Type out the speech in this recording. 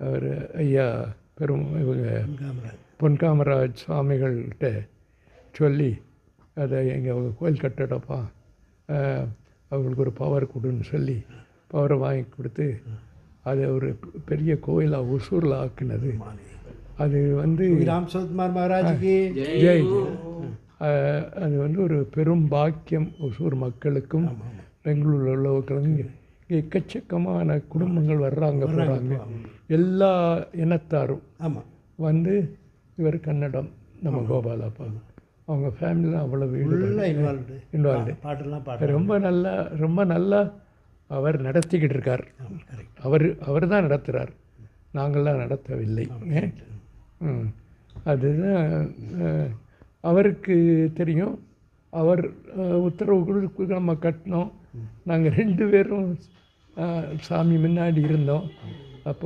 அவர் ஐயா இவங்க பொன்காமராஜ் சுவாமிகள்கிட்ட சொல்லி அதை எங்கள் கோயில் கட்டடப்பா அவங்களுக்கு ஒரு பவர் கொடுன்னு சொல்லி பவரை வாங்கி கொடுத்து அதை ஒரு பெரிய கோயிலாக ஒசூரில் ஆக்குனது. அது ராம் சரத்குமார் மகாராஜுக்கு ஜெய். அது ஒரு பெரும் பாக்கியம் ஒசூர் மக்களுக்கும் பெங்களூரில் உள்ளவர்களுக்கும். இங்கே எக்கச்சக்கமான குடும்பங்கள் வர்றாங்க போகிறாங்க, எல்லா இனத்தாரும் இவர் கன்னடம் நம்ம கோபாலப்பா அவங்க ஃபேமிலியில் அவ்வளோ இன்வால்வ்டு. ரொம்ப நல்லா அவர் நடத்திக்கிட்டு இருக்கார். அவர் தான் நடத்துகிறார், நாங்கள்லாம் நடத்தவில்லை. அதுதான் அவருக்கு தெரியும். அவர் உத்தரவு கொடுத்து நம்ம கட்டினோம். நாங்கள் 2 பேரும் சாமி முன்னாடி இருந்தோம். அப்போ